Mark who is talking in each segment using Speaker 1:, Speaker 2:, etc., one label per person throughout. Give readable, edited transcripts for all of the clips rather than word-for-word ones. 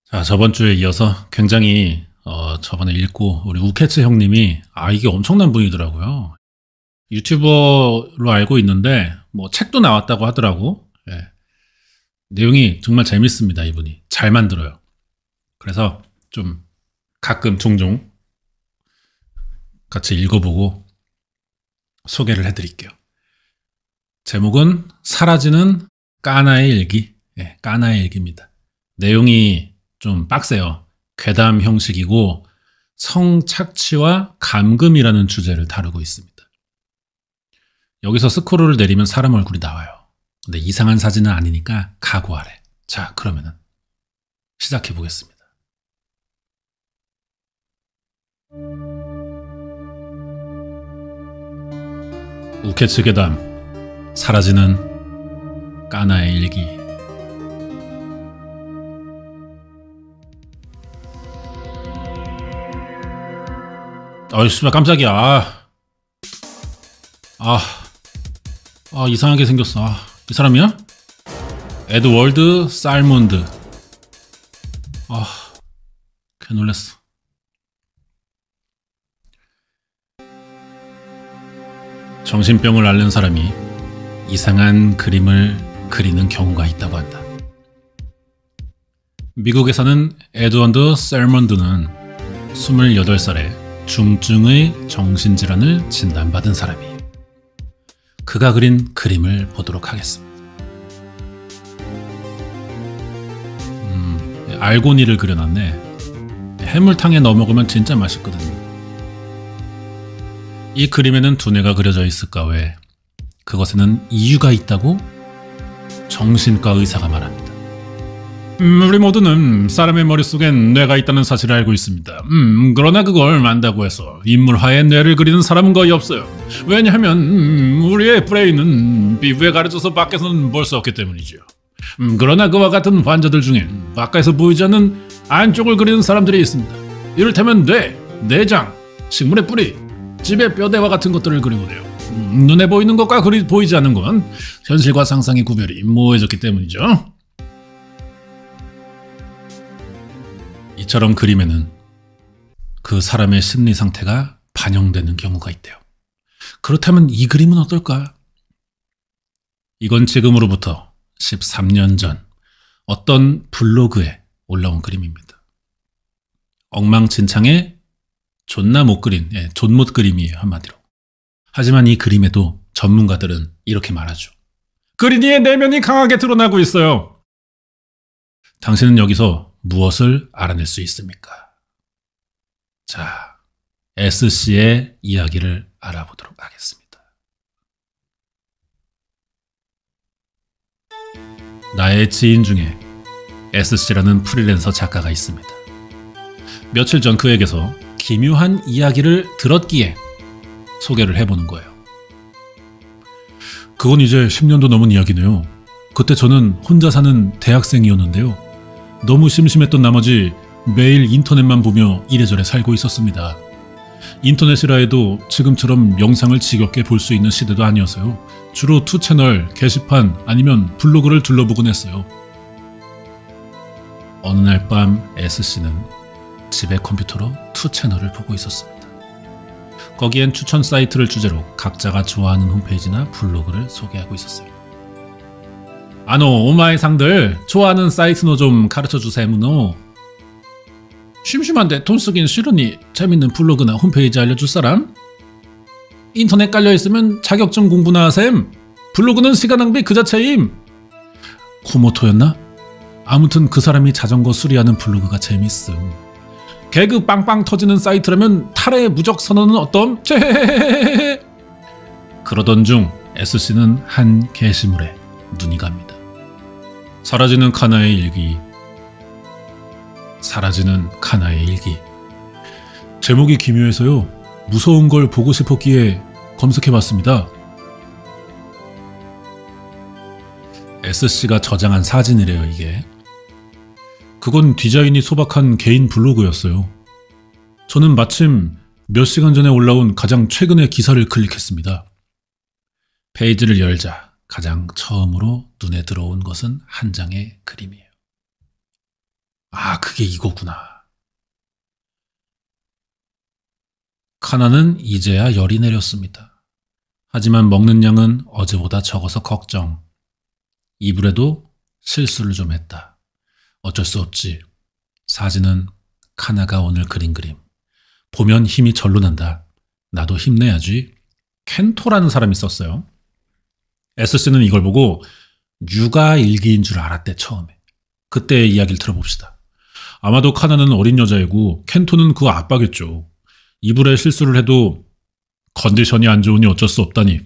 Speaker 1: 자, 저번 주에 이어서 굉장히 저번에 읽고 우리 우케츠 형님이 이게 엄청난 분이더라고요. 유튜버로 알고 있는데 뭐 책도 나왔다고 하더라고. 예. 내용이 정말 재밌습니다. 이분이 잘 만들어요. 그래서 좀 가끔 종종 같이 읽어보고 소개를 해드릴게요. 제목은 사라지는 까나의 일기. 예, 까나의 일기입니다. 내용이 좀 빡세요. 괴담 형식이고 성착취와 감금이라는 주제를 다루고 있습니다. 여기서 스크롤을 내리면 사람 얼굴이 나와요. 근데 이상한 사진은 아니니까 각오하래. 자, 그러면은 시작해 보겠습니다. 우케츠 괴담 사라지는 까나의 일기. 어이, 씨발, 깜짝이야. 이상하게 생겼어. 이 사람이야? 에드월드 살몬드. 개 놀랬어. 정신병을 앓는 사람이 이상한 그림을 그리는 경우가 있다고 한다. 미국에 사는 에드워드 살몬드는 28살에 중증의 정신질환을 진단받은 사람이에요. 그가 그린 그림을 보도록 하겠습니다. 알고니를 그려놨네. 해물탕에 넣어 먹으면 진짜 맛있거든요. 이 그림에는 두뇌가 그려져 있을까 왜? 그것에는 이유가 있다고 정신과 의사가 말합니다. 우리 모두는 사람의 머릿속엔 뇌가 있다는 사실을 알고 있습니다. 그러나 그걸 안다고 해서 인물화의 뇌를 그리는 사람은 거의 없어요. 왜냐하면 우리의 브레인은 피부에 가려져서 밖에서는 볼 수 없기 때문이죠. 그러나 그와 같은 환자들 중엔 바깥에서 보이지 않는 안쪽을 그리는 사람들이 있습니다. 이를테면 뇌, 내장, 식물의 뿌리, 집의 뼈대와 같은 것들을 그리고요. 눈에 보이는 것과 보이지 않는 건 현실과 상상의 구별이 모호해졌기 때문이죠. 이처럼 그림에는 그 사람의 심리 상태가 반영되는 경우가 있대요. 그렇다면 이 그림은 어떨까? 이건 지금으로부터 13년 전 어떤 블로그에 올라온 그림입니다. 엉망진창의 존나 못 그린, 존못 그림이에요, 한마디로. 하지만 이 그림에도 전문가들은 이렇게 말하죠. 그린이의 내면이 강하게 드러나고 있어요. 당신은 여기서 무엇을 알아낼 수 있습니까? 자, S씨의 이야기를 알아보도록 하겠습니다. 나의 지인 중에 S씨라는 프리랜서 작가가 있습니다. 며칠 전 그에게서 기묘한 이야기를 들었기에 소개를 해보는 거예요. 그건 이제 10년도 넘은 이야기네요. 그때 저는 혼자 사는 대학생이었는데요. 너무 심심했던 나머지 매일 인터넷만 보며 이래저래 살고 있었습니다. 인터넷이라 해도 지금처럼 영상을 지겹게 볼 수 있는 시대도 아니어서요. 주로 2채널, 게시판 아니면 블로그를 둘러보곤 했어요. 어느 날 밤 S씨는 집의 컴퓨터로 2채널을 보고 있었습니다. 거기엔 추천 사이트를 주제로 각자가 좋아하는 홈페이지나 블로그를 소개하고 있었어요. 오마이 상들 좋아하는 사이트노 좀 가르쳐주세요. 심심한데 돈 쓰긴 싫으니 재밌는 블로그나 홈페이지 알려줄 사람? 인터넷 깔려있으면 자격증 공부나 하셈. 블로그는 시간 낭비 그 자체임. 코모토였나? 아무튼 그 사람이 자전거 수리하는 블로그가 재밌음. 개그 빵빵 터지는 사이트라면 탈의 무적 선언은 어떤? 그러던 중 S씨는 한 게시물에 눈이 갑니다. 사라지는 카나의 일기. 사라지는 카나의 일기. 제목이 기묘해서요. 무서운 걸 보고 싶었기에 검색해봤습니다. S씨가 저장한 사진이래요, 이게. 그건 디자인이 소박한 개인 블로그였어요. 저는 마침 몇 시간 전에 올라온 가장 최근의 기사를 클릭했습니다. 페이지를 열자 가장 처음으로 눈에 들어온 것은 한 장의 그림이에요. 아, 그게 이거구나. 카나는 이제야 열이 내렸습니다. 하지만 먹는 양은 어제보다 적어서 걱정. 이불에도 실수를 좀 했다. 어쩔 수 없지. 사진은 카나가 오늘 그린 그림. 보면 힘이 절로 난다. 나도 힘내야지. 켄토라는 사람이 썼어요. SC는 이걸 보고 육아 일기인 줄 알았대, 처음에. 그때의 이야기를 들어봅시다. 아마도 카나는 어린 여자이고 켄토는 그 아빠겠죠. 이불에 실수를 해도 컨디션이 안 좋으니 어쩔 수 없다니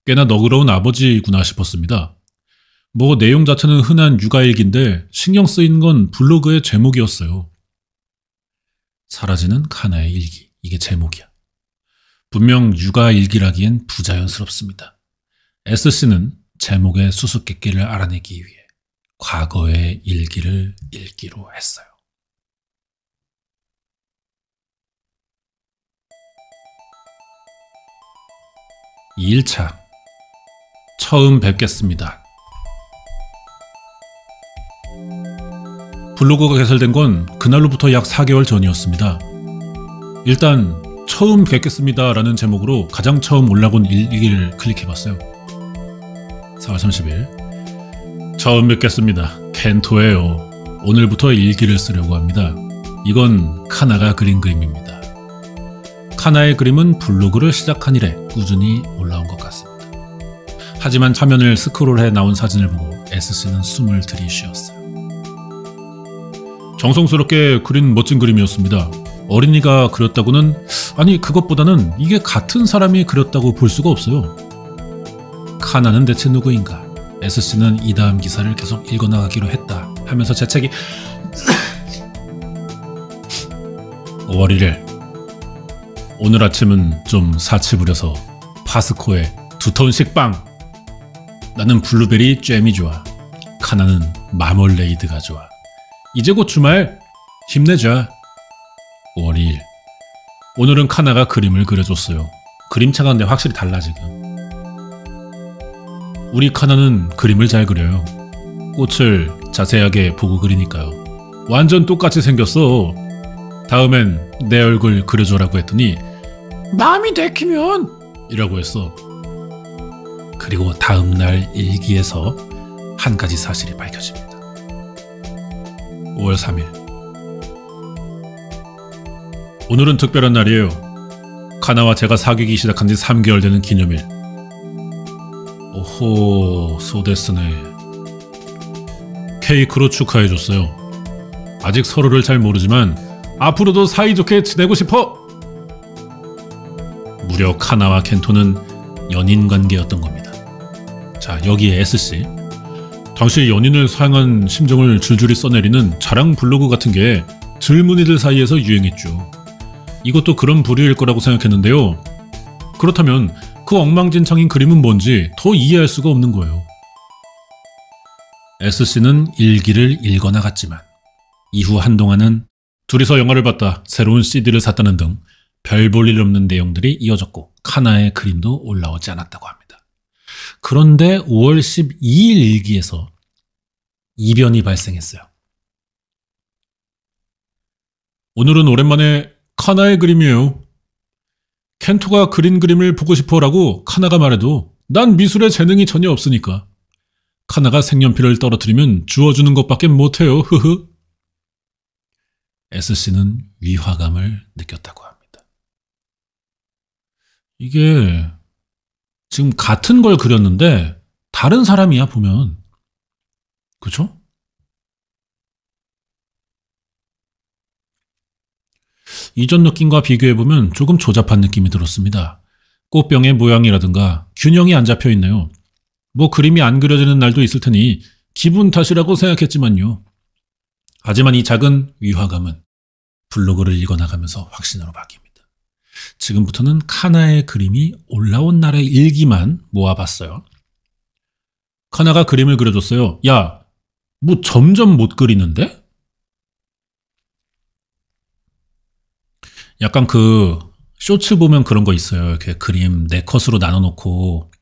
Speaker 1: 꽤나 너그러운 아버지구나 싶었습니다. 뭐 내용 자체는 흔한 육아일기인데 신경 쓰인 건 블로그의 제목이었어요. 사라지는 카나의 일기. 이게 제목이야. 분명 육아일기라기엔 부자연스럽습니다. SC는 제목의 수수께끼를 알아내기 위해 과거의 일기를 읽기로 했어요. 2일차 처음 뵙겠습니다. 블로그가 개설된 건 그날로부터 약 4개월 전이었습니다. 일단 처음 뵙겠습니다 라는 제목으로 가장 처음 올라온 일기를 클릭해봤어요. 4월 30일 처음 뵙겠습니다. 켄토예요. 오늘부터 일기를 쓰려고 합니다. 이건 카나가 그린 그림입니다. 카나의 그림은 블로그를 시작한 이래 꾸준히 올라온 것 같습니다. 하지만 화면을 스크롤해 나온 사진을 보고 SC는 숨을 들이쉬었어요. 정성스럽게 그린 멋진 그림이었습니다. 어린이가 그렸다고는, 아니 그것보다는 이게 같은 사람이 그렸다고 볼 수가 없어요. 카나는 대체 누구인가? SC는 이 다음 기사를 계속 읽어나가기로 했다 하면서 재채기 5월 1일 오늘 아침은 좀 사치 부려서 파스코에 두터운 식빵. 나는 블루베리 잼이 좋아. 카나는 마멀레이드가 좋아. 이제 곧 주말 힘내자. 5월 2일 오늘은 카나가 그림을 그려줬어요. 그림체가 근데 확실히 달라 지금. 우리 카나는 그림을 잘 그려요. 꽃을 자세하게 보고 그리니까요. 완전 똑같이 생겼어. 다음엔 내 얼굴 그려줘라고 했더니 마음이 내키면 이라고 했어. 그리고 다음날 일기에서 한 가지 사실이 밝혀집니다. 5월 3일 오늘은 특별한 날이에요. 카나와 제가 사귀기 시작한 지 3개월 되는 기념일. 오호, 소데스네. 케이크로 축하해줬어요. 아직 서로를 잘 모르지만 앞으로도 사이좋게 지내고 싶어! 무려 카나와 켄토는 연인 관계였던 겁니다. 자, 여기에 SC. 당시 연인을 사랑한 심정을 줄줄이 써내리는 자랑 블로그 같은 게 젊은이들 사이에서 유행했죠. 이것도 그런 부류일 거라고 생각했는데요. 그렇다면 그 엉망진창인 그림은 뭔지 더 이해할 수가 없는 거예요. SC는 일기를 읽어나갔지만 이후 한동안은 둘이서 영화를 봤다, 새로운 CD를 샀다는 등 별 볼 일 없는 내용들이 이어졌고 카나의 그림도 올라오지 않았다고 합니다. 그런데 5월 12일 일기에서 이변이 발생했어요. 오늘은 오랜만에 카나의 그림이에요. 켄토가 그린 그림을 보고 싶어라고 카나가 말해도 난 미술에 재능이 전혀 없으니까. 카나가 색연필을 떨어뜨리면 주워주는 것밖에 못해요. 흐흐. SC는 위화감을 느꼈다고 합니다. 이게 지금 같은 걸 그렸는데 다른 사람이야 보면. 그죠? 이전 느낌과 비교해보면 조금 조잡한 느낌이 들었습니다. 꽃병의 모양이라든가 균형이 안 잡혀있네요. 뭐 그림이 안 그려지는 날도 있을 테니 기분 탓이라고 생각했지만요. 하지만 이 작은 위화감은 블로그를 읽어나가면서 확신으로 바뀝니다. 지금부터는 카나의 그림이 올라온 날의 일기만 모아봤어요. 카나가 그림을 그려줬어요. 야, 뭐 점점 못 그리는데? 약간 그 쇼츠 보면 그런 거 있어요. 이렇게 그림 4컷으로 나눠놓고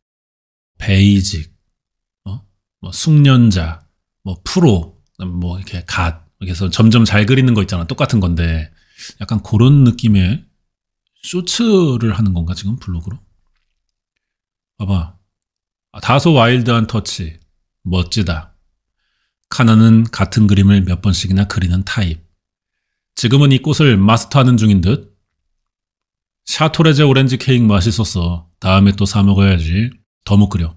Speaker 1: 베이직, 뭐 숙련자, 뭐 프로, 뭐 이렇게 갓, 그래서 점점 잘 그리는 거 있잖아. 똑같은 건데 약간 그런 느낌의 쇼츠를 하는 건가 지금 블로그로? 봐봐. 다소 와일드한 터치. 멋지다. 카나는 같은 그림을 몇 번씩이나 그리는 타입. 지금은 이 꽃을 마스터하는 중인 듯. 샤토레제 오렌지 케이크 맛있었어. 다음에 또 사 먹어야지. 더 못 그려.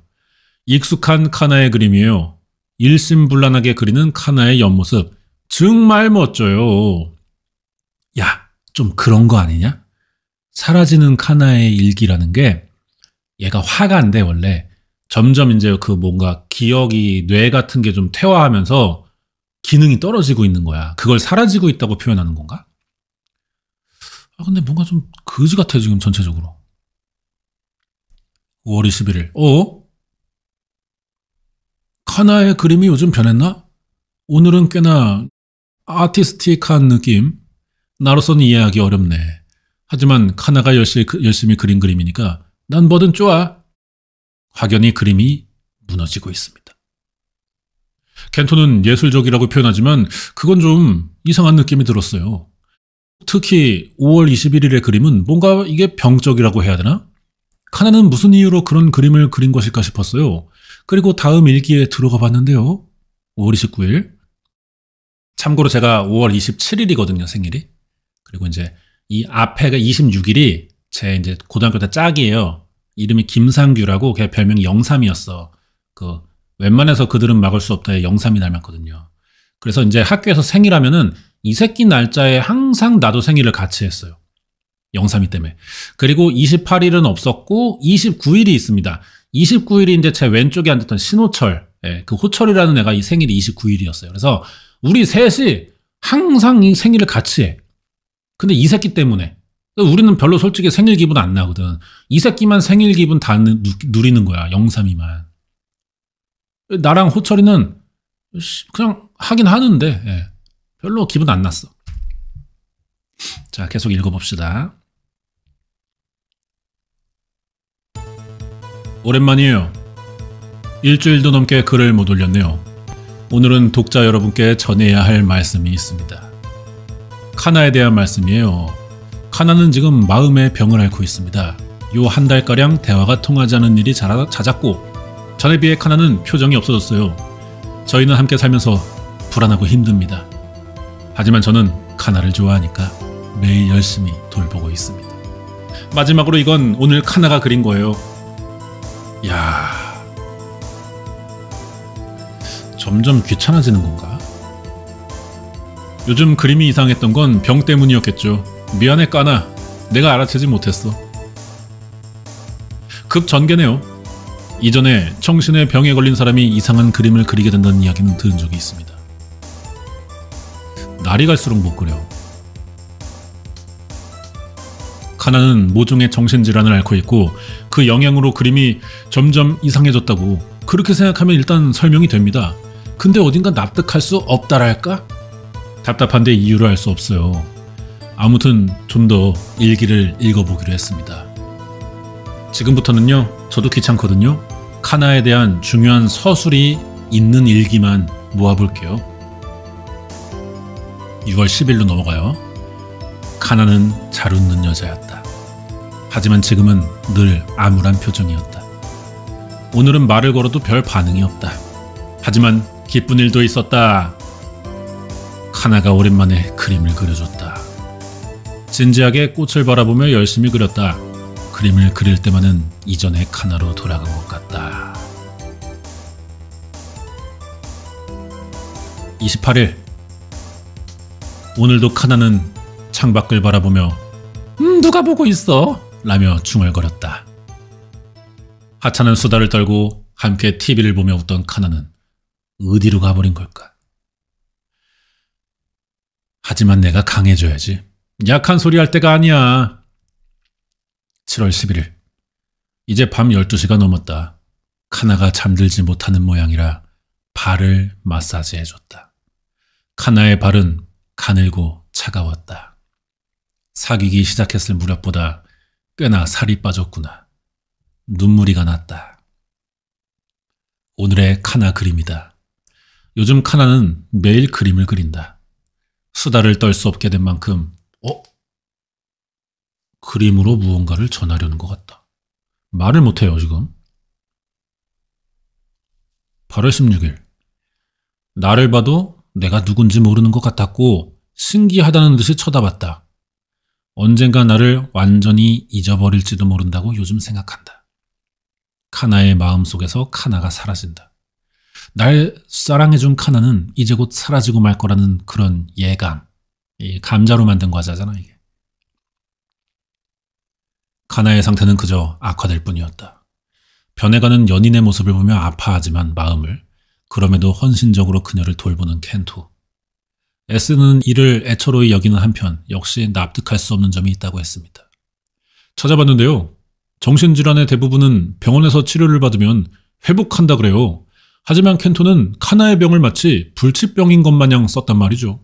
Speaker 1: 익숙한 카나의 그림이에요. 일심불란하게 그리는 카나의 옆모습. 정말 멋져요. 야, 좀 그런 거 아니냐? 사라지는 카나의 일기라는 게 얘가 화가 안 돼, 원래. 점점 이제 그 뭔가 기억이 뇌 같은 게 좀 퇴화하면서 기능이 떨어지고 있는 거야. 그걸 사라지고 있다고 표현하는 건가? 근데 뭔가 좀 거지 같아, 지금 전체적으로. 5월 21일. 카나의 그림이 요즘 변했나? 오늘은 꽤나 아티스틱한 느낌? 나로서는 이해하기 어렵네. 하지만 카나가 열심히 그린 그림이니까 난 뭐든 좋아. 확연히 그림이 무너지고 있습니다. 켄토는 예술적이라고 표현하지만 그건 좀 이상한 느낌이 들었어요. 특히 5월 21일의 그림은 뭔가 이게 병적이라고 해야 되나? 카나는 무슨 이유로 그런 그림을 그린 것일까 싶었어요. 그리고 다음 일기에 들어가 봤는데요. 5월 29일. 참고로 제가 5월 27일이거든요, 생일이. 그리고 이제 이 앞에가 26일이 제 이제 고등학교 때 짝이에요. 이름이 김상규라고 걔 별명이 영삼이었어. 웬만해서 그들은 막을 수 없다에 영삼이 닮았거든요. 그래서 이제 학교에서 생일하면은 이 새끼 날짜에 항상 나도 생일을 같이 했어요. 영삼이 때문에. 그리고 28일은 없었고 29일이 있습니다. 29일이 이제 제 왼쪽에 앉았던 신호철. 그 호철이라는 애가 이 생일이 29일이었어요. 그래서 우리 셋이 항상 이 생일을 같이 해. 근데 이 새끼 때문에. 우리는 별로 솔직히 생일 기분 안 나거든. 이 새끼만 생일 기분 다 누리는 거야. 영삼이만. 나랑 호철이는 그냥 하긴 하는데 별로 기분 안 났어. 자, 계속 읽어봅시다. 오랜만이에요. 일주일도 넘게 글을 못 올렸네요. 오늘은 독자 여러분께 전해야 할 말씀이 있습니다. 카나에 대한 말씀이에요. 카나는 지금 마음의 병을 앓고 있습니다. 요 한 달가량 대화가 통하지 않은 일이 잦았고 전에 비해 카나는 표정이 없어졌어요. 저희는 함께 살면서 불안하고 힘듭니다. 하지만 저는 카나를 좋아하니까 매일 열심히 돌보고 있습니다. 마지막으로 이건 오늘 카나가 그린 거예요. 야, 점점 귀찮아지는 건가? 요즘 그림이 이상했던 건 병 때문이었겠죠. 미안해 까나. 내가 알아채지 못했어. 급전개네요. 이전에 정신의 병에 걸린 사람이 이상한 그림을 그리게 된다는 이야기는 들은 적이 있습니다. 날이 갈수록 못 그려. 카나는 모종의 정신질환을 앓고 있고 그 영향으로 그림이 점점 이상해졌다고 그렇게 생각하면 일단 설명이 됩니다. 근데 어딘가 납득할 수 없다랄까? 답답한데 이유를 알 수 없어요. 아무튼 좀 더 일기를 읽어보기로 했습니다. 지금부터는요, 저도 귀찮거든요. 카나에 대한 중요한 서술이 있는 일기만 모아볼게요. 6월 10일로 넘어가요. 카나는 잘 웃는 여자였다. 하지만 지금은 늘 암울한 표정이었다. 오늘은 말을 걸어도 별 반응이 없다. 하지만 기쁜 일도 있었다. 카나가 오랜만에 그림을 그려줬다. 진지하게 꽃을 바라보며 열심히 그렸다. 그림을 그릴 때만은 이전의 카나로 돌아간 것 같다. 28일. 오늘도 카나는 창밖을 바라보며 누가 보고 있어? 라며 중얼거렸다. 하찮은 수다를 떨고 함께 TV를 보며 웃던 카나는 어디로 가버린 걸까? 하지만 내가 강해져야지. 약한 소리 할 때가 아니야. 7월 11일. 이제 밤 12시가 넘었다. 카나가 잠들지 못하는 모양이라 발을 마사지해줬다. 카나의 발은 가늘고 차가웠다. 사귀기 시작했을 무렵보다 꽤나 살이 빠졌구나. 눈물이가 났다. 오늘의 카나 그림이다. 요즘 카나는 매일 그림을 그린다. 수다를 떨 수 없게 된 만큼 그림으로 무언가를 전하려는 것 같다. 말을 못해요 지금. 8월 16일 나를 봐도 내가 누군지 모르는 것 같았고 신기하다는 듯이 쳐다봤다. 언젠가 나를 완전히 잊어버릴지도 모른다고 요즘 생각한다. 카나의 마음속에서 카나가 사라진다. 날 사랑해준 카나는 이제 곧 사라지고 말 거라는 그런 예감. 이 감자로 만든 과자잖아 이게. 카나의 상태는 그저 악화될 뿐이었다. 변해가는 연인의 모습을 보며 아파하지만 마음을, 그럼에도 헌신적으로 그녀를 돌보는 켄토. S는 이를 애처로이 여기는 한편 역시 납득할 수 없는 점이 있다고 했습니다. 찾아봤는데요. 정신질환의 대부분은 병원에서 치료를 받으면 회복한다 그래요. 하지만 켄토는 카나의 병을 마치 불치병인 것 마냥 썼단 말이죠.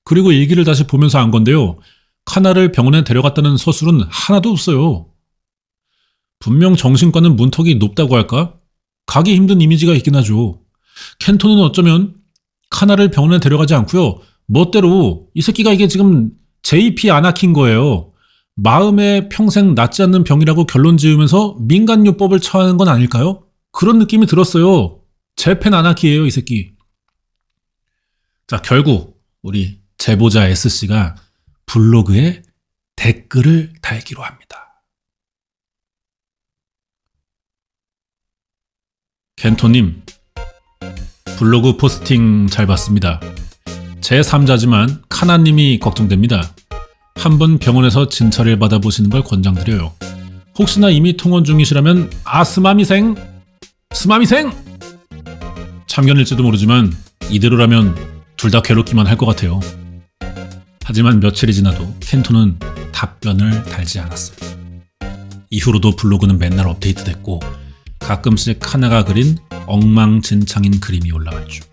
Speaker 1: 그리고 일기를 다시 보면서 안 건데요. 카나를 병원에 데려갔다는 서술은 하나도 없어요. 분명 정신과는 문턱이 높다고 할까? 가기 힘든 이미지가 있긴 하죠. 켄토는 어쩌면 카나를 병원에 데려가지 않고요. 멋대로 이 새끼가 이게 지금 JP 아나키인 거예요. 마음에 평생 낫지 않는 병이라고 결론 지으면서 민간요법을 처하는 건 아닐까요? 그런 느낌이 들었어요. 재팬 아나키예요 이 새끼. 자, 결국 우리 제보자 S씨가 블로그에 댓글을 달기로 합니다. 켄토님, 블로그 포스팅 잘 봤습니다. 제 3자지만 카나님이 걱정됩니다. 한번 병원에서 진찰을 받아보시는 걸 권장드려요. 혹시나 이미 통원 중이시라면 스마미생 참견일지도 모르지만 이대로라면 둘 다 괴롭기만 할 것 같아요. 하지만 며칠이 지나도 켄토는 답변을 달지 않았어요. 이후로도 블로그는 맨날 업데이트됐고 가끔씩 카나가 그린 엉망진창인 그림이 올라왔죠.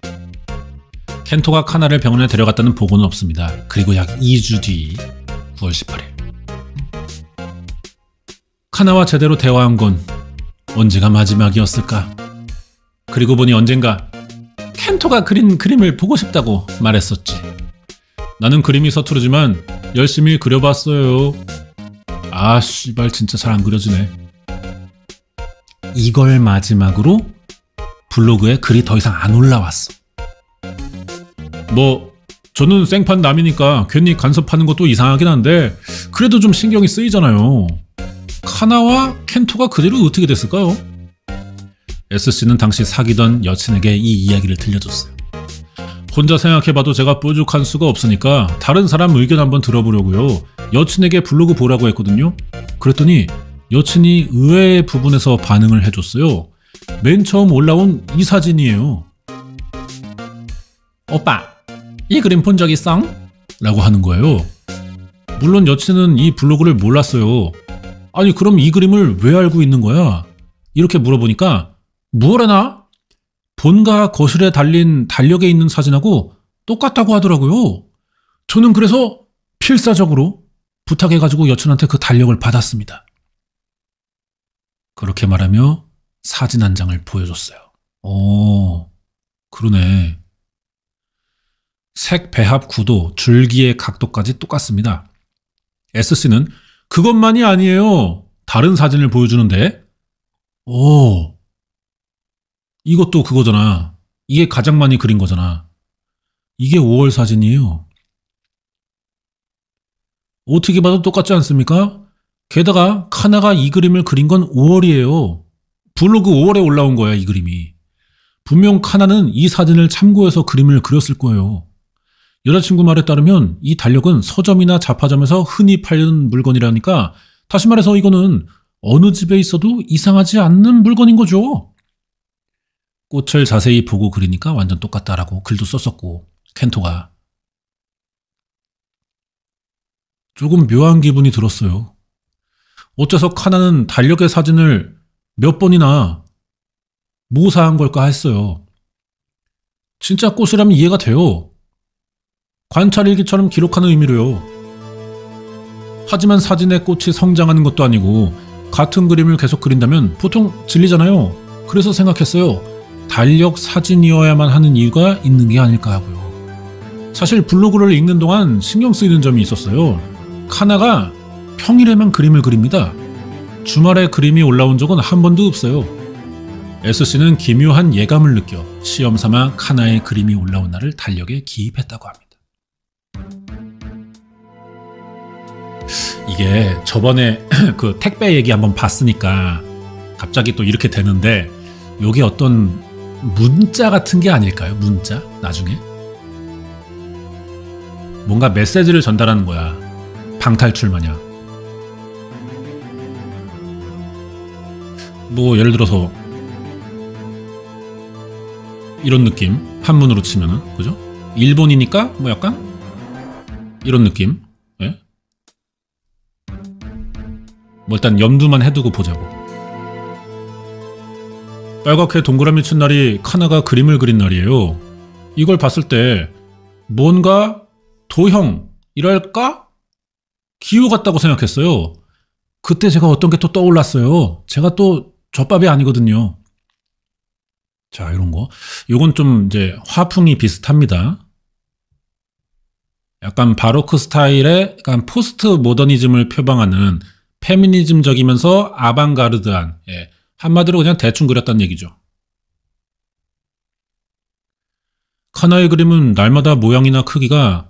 Speaker 1: 켄토가 카나를 병원에 데려갔다는 보고는 없습니다. 그리고 약 2주 뒤 9월 18일 카나와 제대로 대화한 건 언제가 마지막이었을까? 그리고 보니 언젠가 켄토가 그린 그림을 보고 싶다고 말했었지. 나는 그림이 서투르지만 열심히 그려봤어요. 씨발 진짜 잘 안 그려지네. 이걸 마지막으로 블로그에 글이 더 이상 안 올라왔어. 저는 생판 남이니까 괜히 간섭하는 것도 이상하긴 한데 그래도 좀 신경이 쓰이잖아요. 카나와 켄토가 그대로 어떻게 됐을까요? S씨는 당시 사귀던 여친에게 이 이야기를 들려줬어요. 혼자 생각해봐도 제가 뾰족한 수가 없으니까 다른 사람 의견 한번 들어보려고요. 여친에게 블로그 보라고 했거든요. 그랬더니 여친이 의외의 부분에서 반응을 해줬어요. 맨 처음 올라온 이 사진이에요. 오빠, 이 그림 본 적 있어? 라고 하는 거예요. 물론 여친은 이 블로그를 몰랐어요. 아니 그럼 이 그림을 왜 알고 있는 거야? 이렇게 물어보니까 뭐래나? 본가 거실에 달린 달력에 있는 사진하고 똑같다고 하더라고요. 저는 그래서 필사적으로 부탁해가지고 여친한테 그 달력을 받았습니다. 그렇게 말하며 사진 한 장을 보여줬어요. 그러네. 색 배합 구도, 줄기의 각도까지 똑같습니다. S씨는 그것만이 아니에요. 다른 사진을 보여주는데 이것도 그거잖아. 이게 가장 많이 그린 거잖아. 이게 5월 사진이에요. 어떻게 봐도 똑같지 않습니까? 게다가 카나가 이 그림을 그린 건 5월이에요. 블로그 5월에 올라온 거야 이 그림이. 분명 카나는 이 사진을 참고해서 그림을 그렸을 거예요. 여자친구 말에 따르면 이 달력은 서점이나 잡화점에서 흔히 팔리는 물건이라니까 다시 말해서 이거는 어느 집에 있어도 이상하지 않는 물건인 거죠. 꽃을 자세히 보고 그리니까 완전 똑같다라고 글도 썼었고 켄토가. 조금 묘한 기분이 들었어요. 어째서 카나는 달력의 사진을 몇 번이나 모사한 걸까 했어요. 진짜 꽃이라면 이해가 돼요. 관찰일기처럼 기록하는 의미로요. 하지만 사진에 꽃이 성장하는 것도 아니고 같은 그림을 계속 그린다면 보통 질리잖아요. 그래서 생각했어요. 달력 사진이어야만 하는 이유가 있는 게 아닐까 하고요. 사실 블로그를 읽는 동안 신경 쓰이는 점이 있었어요. 카나가 평일에만 그림을 그립니다. 주말에 그림이 올라온 적은 한 번도 없어요. SC는 기묘한 예감을 느껴 시험 삼아 카나의 그림이 올라온 날을 달력에 기입했다고 합니다. 이게 저번에 그 택배 얘기 한번 봤으니까 갑자기 또 이렇게 되는데, 요게 어떤 문자 같은 게 아닐까요? 문자? 나중에? 뭔가 메시지를 전달하는 거야. 방탈출 마냥. 뭐 예를 들어서 이런 느낌, 한문으로 치면은, 그죠? 일본이니까 뭐 약간 이런 느낌. 예? 뭐 일단 염두만 해두고 보자고. 빨갛게 동그라미 친 날이 카나가 그림을 그린 날이에요. 이걸 봤을 때 뭔가 도형이랄까? 기호 같다고 생각했어요. 그때 제가 어떤 게 또 떠올랐어요. 제가 또 젖밥이 아니거든요. 자, 이런 거. 요건 좀 이제 화풍이 비슷합니다. 약간 바로크 스타일의 약간 포스트 모더니즘을 표방하는 페미니즘적이면서 아방가르드한, 예, 한마디로 그냥 대충 그렸다는 얘기죠. 카나의 그림은 날마다 모양이나 크기가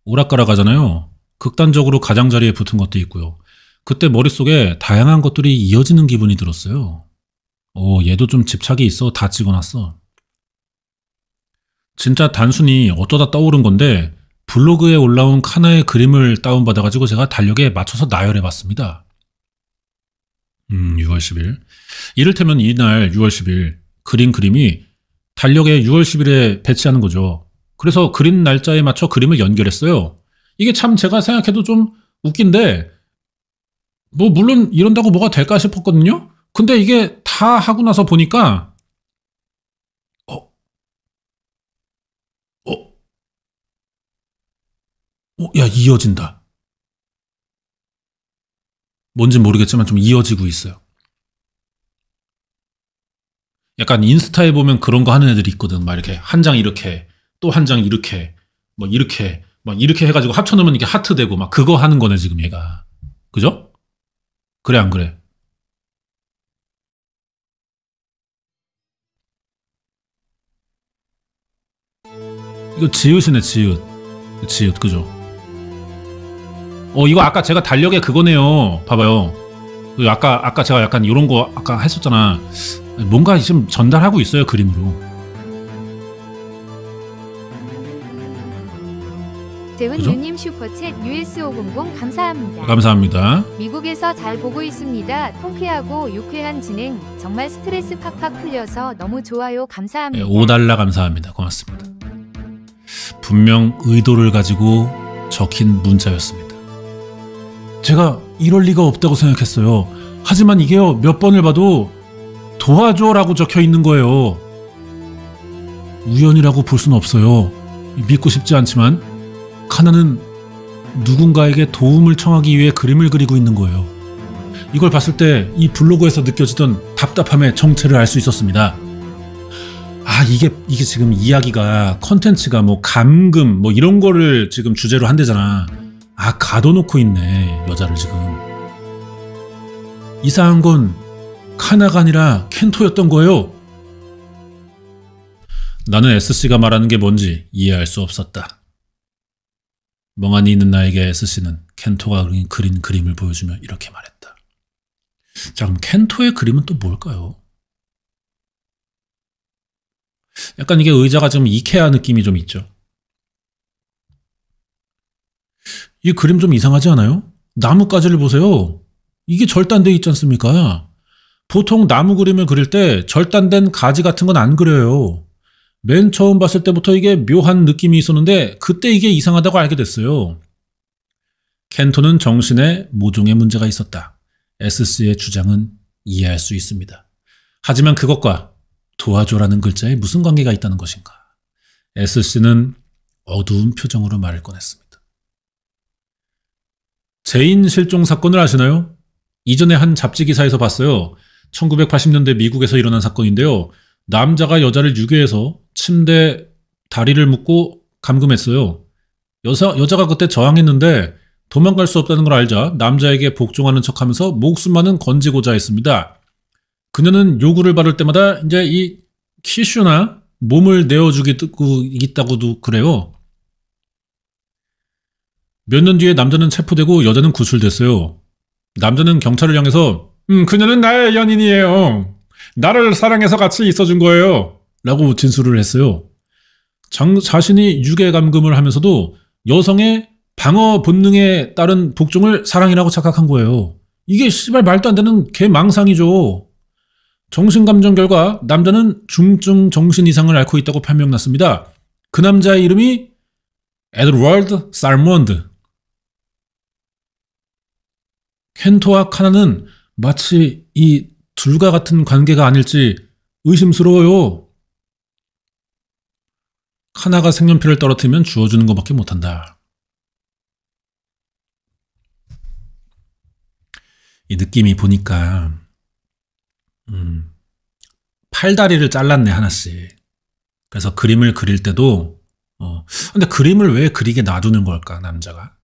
Speaker 1: 오락가락 하잖아요. 극단적으로 가장자리에 붙은 것도 있고요. 그때 머릿속에 다양한 것들이 이어지는 기분이 들었어요. 얘도 좀 집착이 있어. 다 찍어놨어. 진짜 단순히 어쩌다 떠오른 건데 블로그에 올라온 카나의 그림을 다운받아가지고 제가 달력에 맞춰서 나열해봤습니다. 6월 10일. 이를테면 이날 6월 10일 그린 그림이 달력에 6월 10일에 배치하는 거죠. 그래서 그린 날짜에 맞춰 그림을 연결했어요. 이게 참 제가 생각해도 좀 웃긴데, 뭐 물론 이런다고 뭐가 될까 싶었거든요. 근데 이게 다 하고 나서 보니까 야, 이어진다. 뭔진 모르겠지만 좀 이어지고 있어요. 약간 인스타에 보면 그런 거 하는 애들이 있거든. 막 이렇게 한 장 이렇게, 또 한 장 이렇게, 뭐 이렇게, 막 이렇게 해가지고 합쳐놓으면 이게 하트 되고 막 그거 하는 거네 지금 얘가. 그죠? 그래 안 그래? 이거 지읒이네 지읒. 지읒 그죠? 이거 아까 제가 달력에 그거네요. 봐봐요. 아까 제가 약간 이런 거 아까 했었잖아. 뭔가 지금 전달하고 있어요, 그림으로.
Speaker 2: 재훈유님 슈퍼챗 US500 감사합니다.
Speaker 1: 감사합니다.
Speaker 2: 미국에서 잘 보고 있습니다. 통쾌하고 유쾌한 진행. 정말 스트레스 팍팍 풀려서 너무 좋아요. 감사합니다.
Speaker 1: 5달러 감사합니다. 고맙습니다. 분명 의도를 가지고 적힌 문자였습니다. 제가 이럴 리가 없다고 생각했어요. 하지만 이게요, 몇 번을 봐도 도와줘라고 적혀 있는 거예요. 우연이라고 볼 수는 없어요. 믿고 싶지 않지만 카나는 누군가에게 도움을 청하기 위해 그림을 그리고 있는 거예요. 이걸 봤을 때 이 블로그에서 느껴지던 답답함의 정체를 알 수 있었습니다. 이게 지금 이야기가 컨텐츠가 뭐 감금 뭐 이런 거를 지금 주제로 한대잖아. 가둬놓고 있네, 여자를 지금. 이상한 건 카나가 아니라 켄토였던 거예요. 나는 SC가 말하는 게 뭔지 이해할 수 없었다. 멍하니 있는 나에게 SC는 켄토가 그린 그림을 보여주며 이렇게 말했다. 자, 그럼 켄토의 그림은 또 뭘까요? 약간 이게 의자가 좀 이케아 느낌이 좀 있죠. 이 그림 좀 이상하지 않아요? 나뭇가지를 보세요. 이게 절단되어 있지 않습니까? 보통 나무 그림을 그릴 때 절단된 가지 같은 건 안 그려요. 맨 처음 봤을 때부터 이게 묘한 느낌이 있었는데 그때 이게 이상하다고 알게 됐어요. 켄토는 정신에 모종의 문제가 있었다. SC의 주장은 이해할 수 있습니다. 하지만 그것과 도와줘라는 글자에 무슨 관계가 있다는 것인가? SC는 어두운 표정으로 말을 꺼냈습니다. 제인 실종 사건을 아시나요? 이전에 한 잡지 기사에서 봤어요. 1980년대 미국에서 일어난 사건인데요. 남자가 여자를 유괴해서 침대 다리를 묶고 감금했어요. 여자가 그때 저항했는데 도망갈 수 없다는 걸 알자 남자에게 복종하는 척하면서 목숨만은 건지고자 했습니다. 그녀는 요구를 받을 때마다 이제 이 키슈나 몸을 내어주고 있다고도 그래요. 몇 년 뒤에 남자는 체포되고 여자는 구출됐어요. 남자는 경찰을 향해서 그녀는 나의 연인이에요. 나를 사랑해서 같이 있어준 거예요. 라고 진술을 했어요. 자신이 유괴 감금을 하면서도 여성의 방어 본능에 따른 복종을 사랑이라고 착각한 거예요. 이게 씨발 말도 안 되는 개망상이죠. 정신감정 결과 남자는 중증 정신 이상을 앓고 있다고 판명났습니다. 그 남자의 이름이 에드워드 살몬드. 켄토와 카나는 마치 이 둘과 같은 관계가 아닐지 의심스러워요. 카나가 색연필을 떨어뜨리면 주워주는 것밖에 못한다. 이 느낌이 보니까 팔다리를 잘랐네 하나씩. 그래서 그림을 그릴 때도 근데 그림을 왜 그리게 놔두는 걸까 남자가?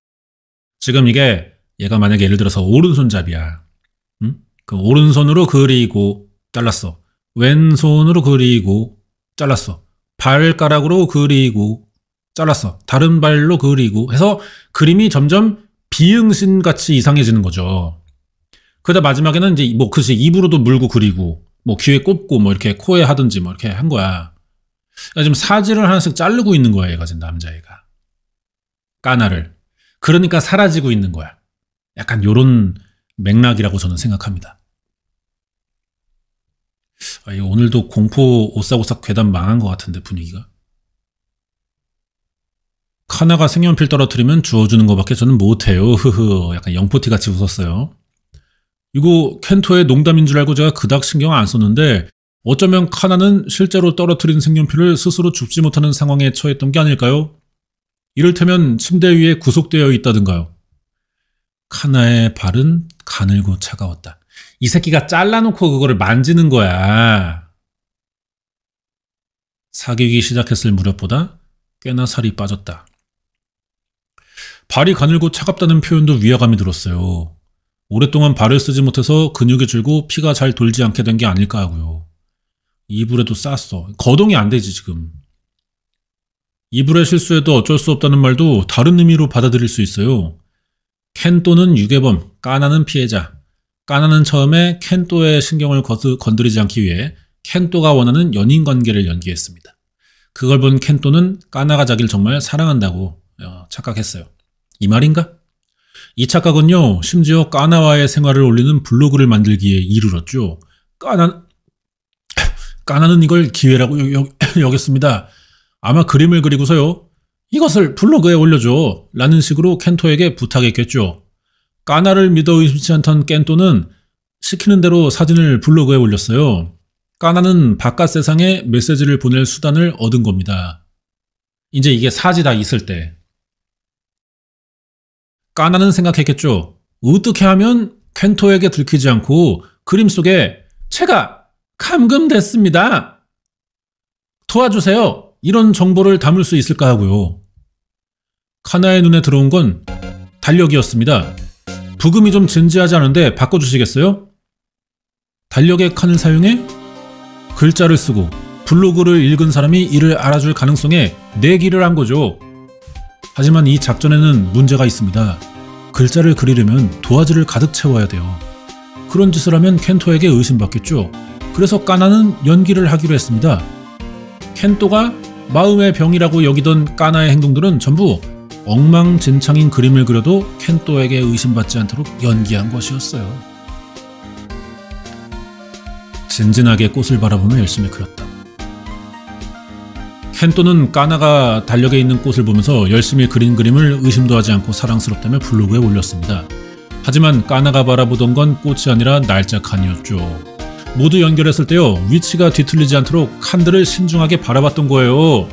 Speaker 1: 지금 이게 얘가 만약에 예를 들어서 오른손잡이야. 그 오른손으로 그리고 잘랐어. 왼손으로 그리고 잘랐어. 발가락으로 그리고 잘랐어. 다른 발로 그리고 해서 그림이 점점 비응신같이 이상해지는 거죠. 그러다 마지막에는 이제 뭐 그치 입으로도 물고 그리고 뭐 귀에 꼽고 뭐 이렇게 코에 하든지 뭐 이렇게 한 거야. 그러니까 지금 사지를 하나씩 자르고 있는 거야 얘가 지금 남자애가. 까나를. 그러니까 사라지고 있는 거야. 약간 요런 맥락이라고 저는 생각합니다. 이거 오늘도 공포 오싹오싹 괴담 망한 것 같은데 분위기가. 카나가 색연필 떨어뜨리면 주워주는 것밖에 저는 못해요. 흐흐. 약간 영포티같이 웃었어요. 이거 켄토의 농담인 줄 알고 제가 그닥 신경 안 썼는데 어쩌면 카나는 실제로 떨어뜨린 색연필을 스스로 줍지 못하는 상황에 처했던 게 아닐까요? 이를테면 침대 위에 구속되어 있다든가요. 카나의 발은 가늘고 차가웠다. 이 새끼가 잘라놓고 그거를 만지는 거야. 사귀기 시작했을 무렵보다 꽤나 살이 빠졌다. 발이 가늘고 차갑다는 표현도 위화감이 들었어요. 오랫동안 발을 쓰지 못해서 근육이 줄고 피가 잘 돌지 않게 된 게 아닐까 하고요. 이불에도 쌌어. 거동이 안 되지 지금. 이불의 실수에도 어쩔 수 없다는 말도 다른 의미로 받아들일 수 있어요. 켄토는 유괴범, 까나는 피해자. 까나는 처음에 켄토의 신경을 건드리지 않기 위해 켄토가 원하는 연인 관계를 연기했습니다. 그걸 본 켄토는 까나가 자기를 정말 사랑한다고 착각했어요. 이 말인가? 이 착각은요, 심지어 까나와의 생활을 올리는 블로그를 만들기에 이르렀죠. 까나는 이걸 기회라고 여겼습니다. 아마 그림을 그리고서요, 이것을 블로그에 올려줘 라는 식으로 켄토에게 부탁했겠죠. 까나를 믿어 의심치 않던 켄토는 시키는 대로 사진을 블로그에 올렸어요. 까나는 바깥 세상에 메시지를 보낼 수단을 얻은 겁니다. 이제 이게 사지 다 있을 때. 까나는 생각했겠죠. 어떻게 하면 켄토에게 들키지 않고 그림 속에 제가 감금됐습니다. 도와주세요. 이런 정보를 담을 수 있을까 하고요. 카나의 눈에 들어온 건 달력이었습니다. 부금이 좀 진지하지 않은데 바꿔주시겠어요? 달력의 칸을 사용해 글자를 쓰고 블로그를 읽은 사람이 이를 알아줄 가능성에 내기를 한 거죠. 하지만 이 작전에는 문제가 있습니다. 글자를 그리려면 도화지를 가득 채워야 돼요. 그런 짓을 하면 켄토에게 의심받겠죠. 그래서 까나는 연기를 하기로 했습니다. 켄토가 마음의 병이라고 여기던 까나의 행동들은 전부 엉망진창인 그림을 그려도 켄토에게 의심받지 않도록 연기한 것이었어요. 진진하게 꽃을 바라보며 열심히 그렸다. 켄토는 까나가 달력에 있는 꽃을 보면서 열심히 그린 그림을 의심도 하지 않고 사랑스럽다며 블로그에 올렸습니다. 하지만 까나가 바라보던 건 꽃이 아니라 날짜 칸이었죠. 모두 연결했을 때요, 위치가 뒤틀리지 않도록 칸들을 신중하게 바라봤던 거예요.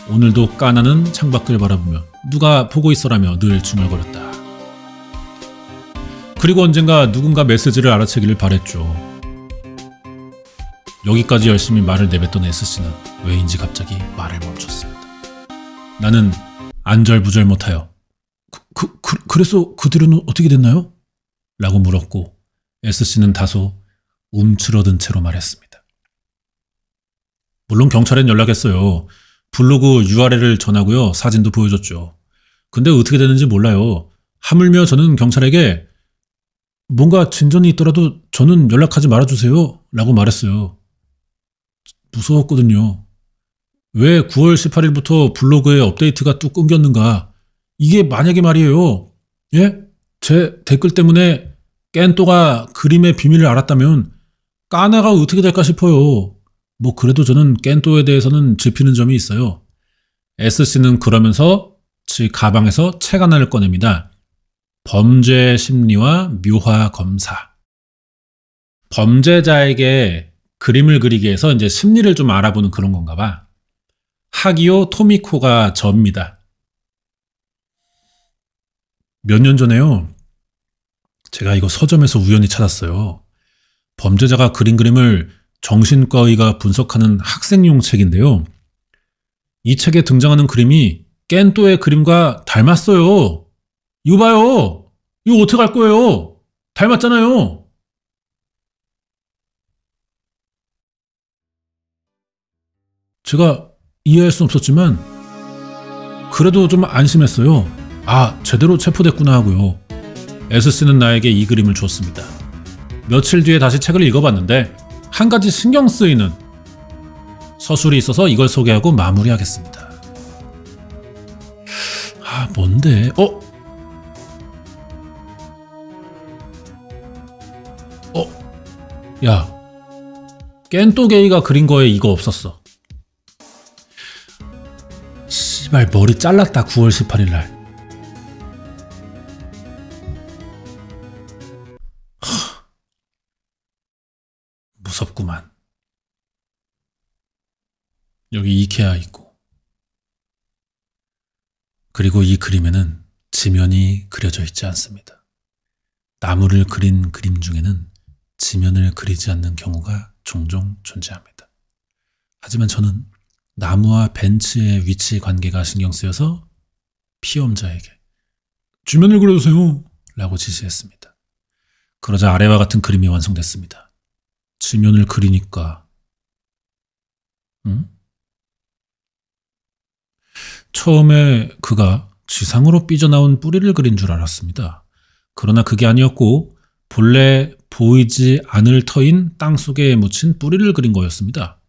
Speaker 1: 오늘도 까나는 창밖을 바라보며 누가 보고 있어라며 늘 중얼거렸다. 그리고 언젠가 누군가 메시지를 알아채기를 바랬죠. 여기까지 열심히 말을 내뱉던 S씨는 왜인지 갑자기 말을 멈췄습니다. 나는 안절부절 못하여 그래서 그 뒤로는 어떻게 됐나요? 라고 물었고 S씨는 다소 움츠러든 채로 말했습니다. 물론 경찰엔 연락했어요. 블로그 URL을 전하고요. 사진도 보여줬죠. 근데 어떻게 되는지 몰라요. 하물며 저는 경찰에게 뭔가 진전이 있더라도 저는 연락하지 말아주세요. 라고 말했어요. 무서웠거든요. 왜 9월 18일부터 블로그에 업데이트가 뚝 끊겼는가? 이게 만약에 말이에요. 예? 제 댓글 때문에 깬또가 그림의 비밀을 알았다면 까나가 어떻게 될까 싶어요. 뭐 그래도 저는 깬또에 대해서는 짚히는 점이 있어요. S씨는 그러면서 제 가방에서 책 하나를 꺼냅니다. 범죄 심리와 묘화 검사. 범죄자에게 그림을 그리기 위해서 이제 심리를 좀 알아보는 그런 건가 봐. 하기오 토미코가 저입니다. 몇 년 전에요. 제가 이거 서점에서 우연히 찾았어요. 범죄자가 그린 그림을 정신과의가 분석하는 학생용 책인데요. 이 책에 등장하는 그림이 깬또의 그림과 닮았어요. 이거 봐요. 이거 어떡할 거예요? 닮았잖아요. 제가 이해할 수 없었지만 그래도 좀 안심했어요. 아, 제대로 체포됐구나 하고요. S씨는 나에게 이 그림을 줬습니다. 며칠 뒤에 다시 책을 읽어봤는데 한 가지 신경 쓰이는 서술이 있어서 이걸 소개하고 마무리하겠습니다. 아, 뭔데? 야, 깬또게이가 그린 거에 이거 없었어. 씨발, 머리 잘랐다. 9월 18일 날. 무섭구만. 여기 이케아 있고. 그리고 이 그림에는 지면이 그려져 있지 않습니다. 나무를 그린 그림 중에는 지면을 그리지 않는 경우가 종종 존재합니다. 하지만 저는 나무와 벤치의 위치 관계가 신경 쓰여서 피험자에게 지면을 그려주세요 라고 지시했습니다. 그러자 아래와 같은 그림이 완성됐습니다. 지면을 그리니까 처음에 그가 지상으로 삐져나온 뿌리를 그린 줄 알았습니다. 그러나 그게 아니었고 본래 보이지 않을 터인 땅속에 묻힌 뿌리를 그린 거였습니다.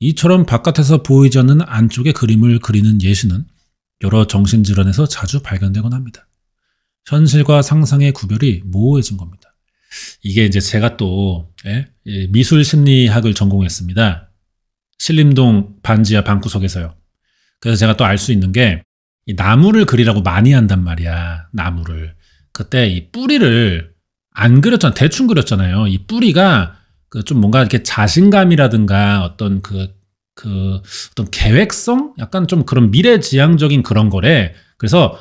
Speaker 1: 이처럼 바깥에서 보이지 않는 안쪽의 그림을 그리는 예시는 여러 정신질환에서 자주 발견되곤 합니다. 현실과 상상의 구별이 모호해진 겁니다. 이게 이제 제가 또 미술심리학을 전공했습니다. 신림동 반지하 방구석에서요. 그래서 제가 또 알 수 있는 게 이 나무를 그리라고 많이 한단 말이야. 나무를. 그때 이 뿌리를 안 그렸잖아. 대충 그렸잖아요. 이 뿌리가 좀 뭔가 이렇게 자신감이라든가 어떤 어떤 계획성? 약간 좀 그런 미래지향적인 그런 거래. 그래서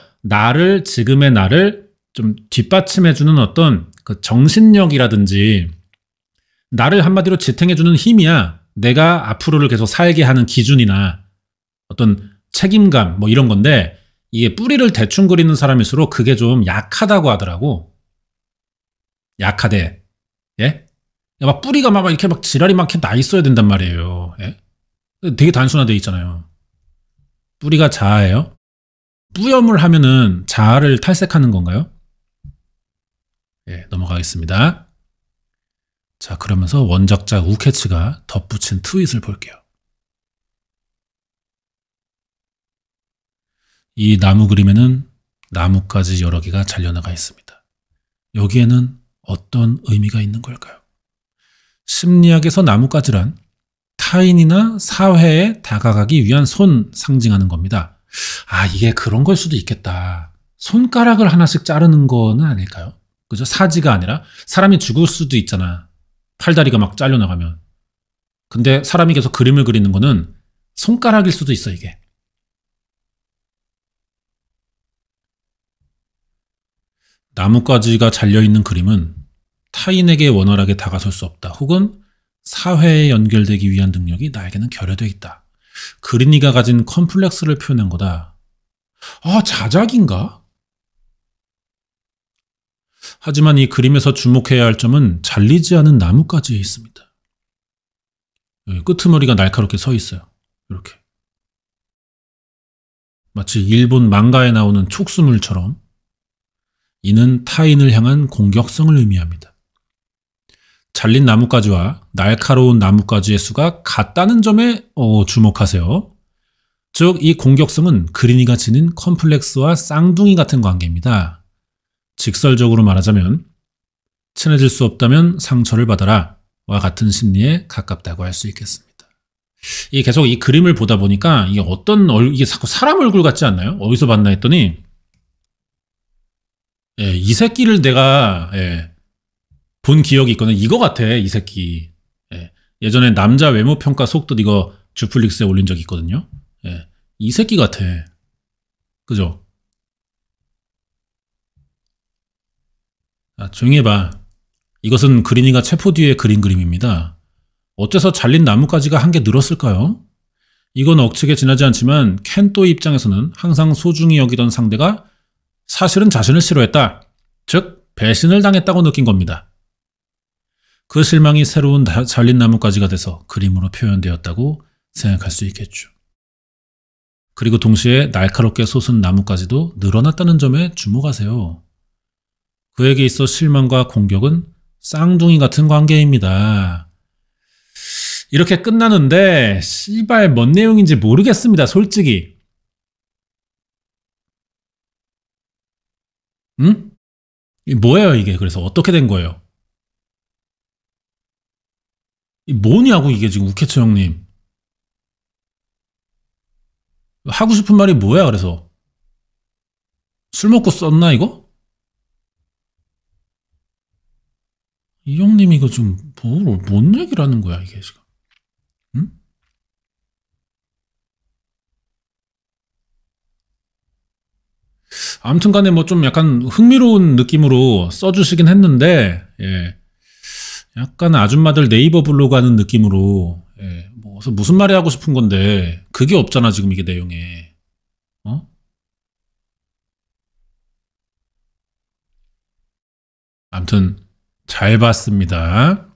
Speaker 1: 지금의 나를 좀 뒷받침해주는 어떤 그 정신력이라든지 나를 한마디로 지탱해주는 힘이야. 내가 앞으로를 계속 살게 하는 기준이나 어떤 책임감 뭐 이런 건데 이게 뿌리를 대충 그리는 사람일수록 그게 좀 약하다고 하더라고. 약하대. 예? 막 뿌리가 막 이렇게 막 지랄이 막 이렇게 나 있어야 된단 말이에요. 예? 되게 단순화되어 있잖아요. 뿌리가 자아예요? 뿌염을 하면은 자아를 탈색하는 건가요? 예, 넘어가겠습니다. 자, 그러면서 원작자 우케츠가 덧붙인 트윗을 볼게요. 이 나무 그림에는 나뭇가지 여러 개가 잘려나가 있습니다. 여기에는 어떤 의미가 있는 걸까요? 심리학에서 나뭇가지란 타인이나 사회에 다가가기 위한 손 상징하는 겁니다. 아, 이게 그런 걸 수도 있겠다. 손가락을 하나씩 자르는 거는 아닐까요? 그죠? 사지가 아니라 사람이 죽을 수도 있잖아. 팔다리가 막 잘려나가면. 근데 사람이 계속 그림을 그리는 거는 손가락일 수도 있어, 이게. 나뭇가지가 잘려있는 그림은 타인에게 원활하게 다가설 수 없다. 혹은 사회에 연결되기 위한 능력이 나에게는 결여되어 있다. 그린이가 가진 컴플렉스를 표현한 거다. 아, 자작인가? 하지만 이 그림에서 주목해야 할 점은 잘리지 않은 나뭇가지에 있습니다. 여기 끄트머리가 날카롭게 서 있어요. 이렇게. 마치 일본 망가에 나오는 촉수물처럼. 이는 타인을 향한 공격성을 의미합니다. 잘린 나뭇가지와 날카로운 나뭇가지의 수가 같다는 점에 주목하세요. 즉, 이 공격성은 그린이가 지닌 컴플렉스와 쌍둥이 같은 관계입니다. 직설적으로 말하자면 친해질 수 없다면 상처를 받아라 와 같은 심리에 가깝다고 할 수 있겠습니다. 이 계속 이 그림을 보다 보니까 이게 이게 자꾸 사람 얼굴 같지 않나요? 어디서 봤나 했더니 이 새끼를 내가 본 기억이 있거든. 이거 같아, 이 새끼. 예전에 남자 외모 평가 속뜻 이거 주플릭스에 올린 적이 있거든요. 이 새끼 같아. 그죠? 조용히 해봐. 이것은 그린이가 체포 뒤에 그린 그림입니다. 어째서 잘린 나뭇가지가 한 개 늘었을까요? 이건 억측에 지나지 않지만 켄또 입장에서는 항상 소중히 여기던 상대가 사실은 자신을 싫어했다. 즉, 배신을 당했다고 느낀 겁니다. 그 실망이 새로운 잘린 나뭇가지가 돼서 그림으로 표현되었다고 생각할 수 있겠죠. 그리고 동시에 날카롭게 솟은 나뭇가지도 늘어났다는 점에 주목하세요. 그에게 있어 실망과 공격은 쌍둥이 같은 관계입니다. 이렇게 끝나는데 씨발 뭔 내용인지 모르겠습니다, 솔직히. 응? 뭐예요 이게? 그래서 어떻게 된 거예요? 뭐냐고 이게 지금 우케츠 형님. 하고 싶은 말이 뭐야 그래서? 술 먹고 썼나 이거? 이 형님 이거 지금 뭔 얘기를 하는 거야 이게 지금? 응? 아무튼 간에 뭐 좀 약간 흥미로운 느낌으로 써주시긴 했는데, 약간 아줌마들 네이버 블로그 하는 느낌으로, 뭐, 무슨 말이 하고 싶은 건데, 그게 없잖아, 지금 이게 내용에. 아무튼, 잘 봤습니다.